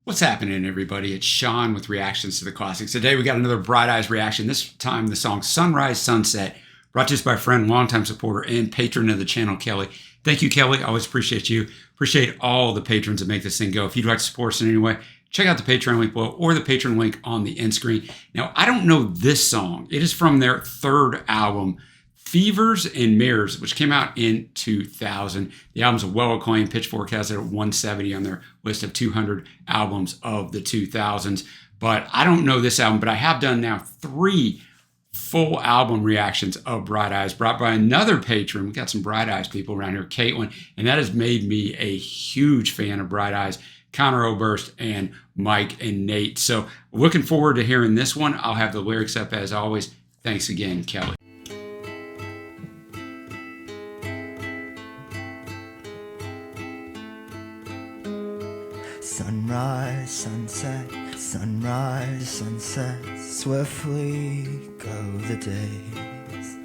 What's happening, everybody? It's Sean with Reactions to the Classics. Today we got another Bright Eyes reaction. This time the song Sunrise Sunset, brought to us by a friend, longtime supporter, and patron of the channel, Kelly. Thank you, Kelly. I always appreciate you. Appreciate all the patrons that make this thing go. If you'd like to support us in any way, check out the Patreon link below or the Patreon link on the end screen. Now, I don't know this song. It is from their third album, Fevers and Mirrors, which came out in 2000. The album's well acclaimed. Pitchfork has it at 170 on their list of 200 albums of the 2000s. But I don't know this album, but I have done now 3 full album reactions of Bright Eyes, brought by another patron. We got some Bright Eyes people around here, Caitlin, and that has made me a huge fan of Bright Eyes, Connor Oberst and Mike and Nate. So looking forward to hearing this one. I'll have the lyrics up as always. Thanks again, Kelly. Sunrise, sunset, sunrise, sunset, swiftly go the days.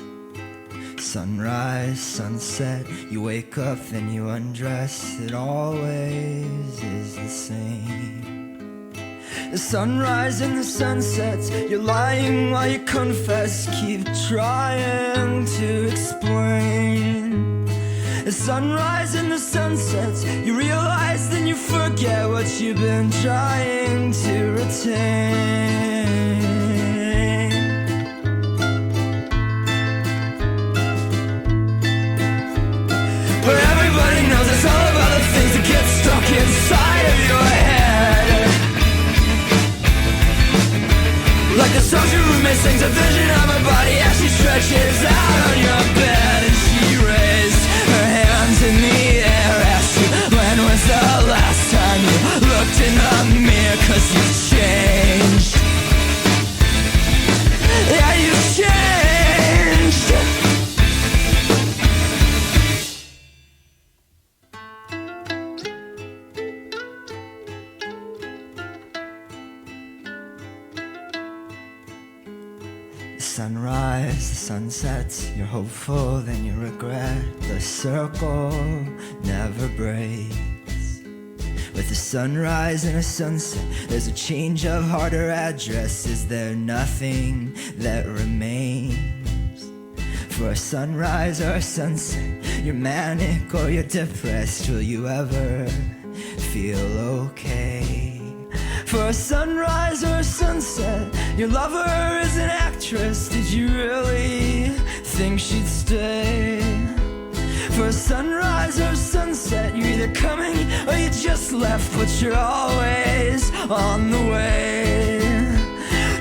Sunrise, sunset, you wake up, then you undress, it always is the same. The sunrise and the sunsets, you're lying while you confess, keep trying to explain. The sunrise and the sunsets, you realize, then you forget what you've been trying to retain. But everybody knows it's all about the things that get stuck inside of your head. Like the song your roommate sings, a vision of her body as she stretches out on your bed. And she raised her hands in the air, asked you, when was the last time you looked in the mirror? 'Cause you've changed. Yeah, you've changed. Sunrise, the sunsets, you're hopeful, then you regret. The circle never breaks. With a sunrise and a sunset, there's a change of heart or address. Is there nothing that remains? For a sunrise or a sunset, you're manic or you're depressed. Will you ever feel okay? For a sunrise or a sunset, your lover is an actress. Did you really think she'd stay? For a sunrise or a sunset, you're either coming or you just left, but you're always on the way.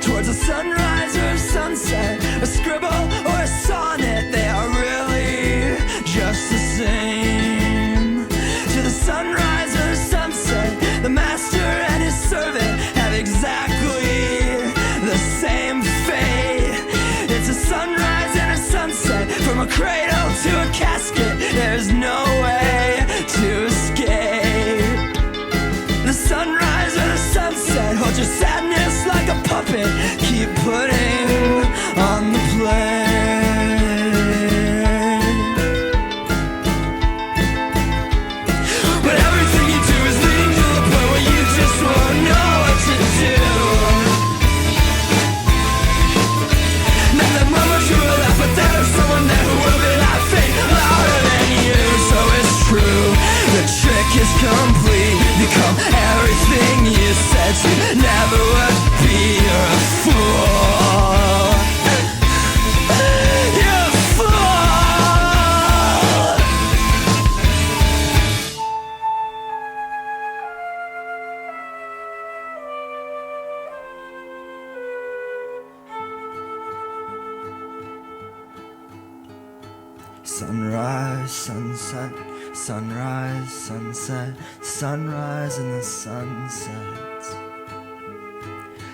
Towards a sunrise or a sunset, a scribble or a sonnet, they are really just the same. To the sunrise or a sunset, the master and his servant have exactly the same fate. It's a sunrise and a sunset, from a cradle to a casket, there's no way to escape. The sunrise or the sunset, hold your sadness like a puppet, keep putting on the play. But everything you do is leading to the point where you just won't know what to do. Now that moment you will laugh, but there is someone there who will be laughing louder than you. So it's true, the trick is complete. Become everything you said you never would be. You're a fool. You're a fool. Sunrise, sunset, sunrise, sunset, sunrise and the sunset.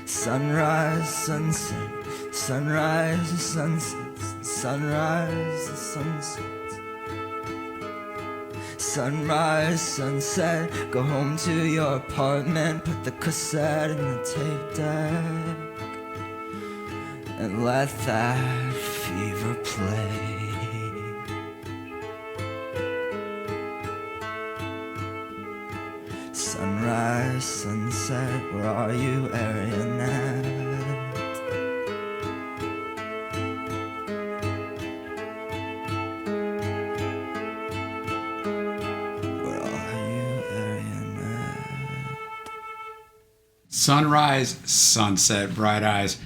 Sunrise, sunset, sunrise, sunset, sunrise, sunset. Sunrise, sunset, go home to your apartment, put the cassette in the tape deck, and let that fever play. sunrise, sunset, where are you, Ariana? Sunrise, sunset, Bright Eyes.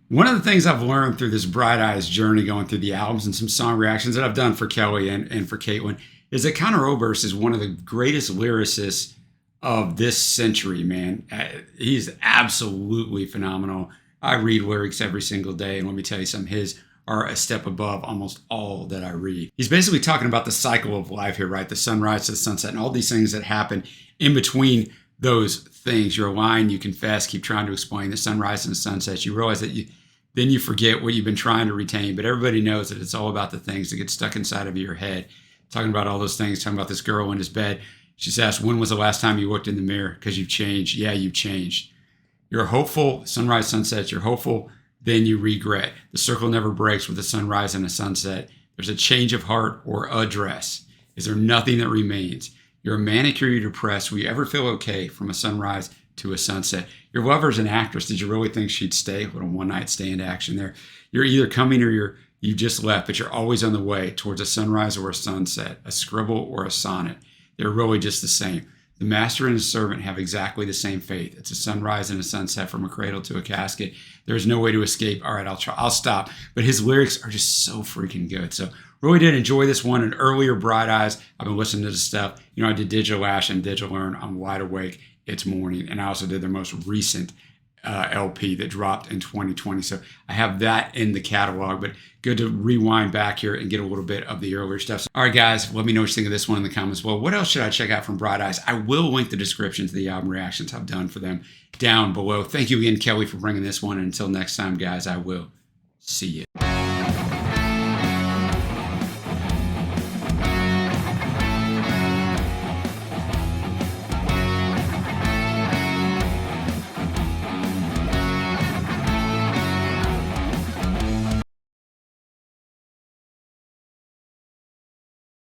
One of the things I've learned through this Bright Eyes journey, going through the albums and some song reactions that I've done for Kelly and for Caitlin, is that Conor Oberst is one of the greatest lyricists of this century, man. He's absolutely phenomenal. I read lyrics every single day, and let me tell you something, his are a step above almost all that I read. He's basically talking about the cycle of life here, right? The sunrise to the sunset and all these things that happen in between those things. You're lying, you confess, keep trying to explain the sunrise and the sunset. You realize that then you forget what you've been trying to retain, but everybody knows that it's all about the things that get stuck inside of your head. Talking about all those things, talking about this girl in his bed. She's asked, when was the last time you looked in the mirror? Because you've changed. Yeah, you've changed. You're hopeful, sunrise, sunset. You're hopeful, then you regret. The circle never breaks with a sunrise and a sunset. There's a change of heart or a dress. Is there nothing that remains? You're a manic or you're depressed. Will you ever feel okay from a sunrise to a sunset? Your lover's an actress. Did you really think she'd stay? A little one-night stand action there. You're either coming or you just left, but you're always on the way towards a sunrise or a sunset, a scribble or a sonnet. They're really just the same. The master and his servant have exactly the same fate. It's a sunrise and a sunset from a cradle to a casket. There's no way to escape. All right, I'll stop. But his lyrics are just so freaking good. So really did enjoy this one. And earlier Bright Eyes, I've been listening to this stuff. You know, I did Digital Ash and Digital Learn on Wide Awake. It's morning. And I also did their most recent LP that dropped in 2020. So I have that in the catalog, but good to rewind back here and get a little bit of the earlier stuff. All right, guys, let me know what you think of this one in the comments. Well, what else should I check out from Bright Eyes? I will link the description to the album reactions I've done for them down below. Thank you again, Kelly, for bringing this one. And until next time, guys, I will see you.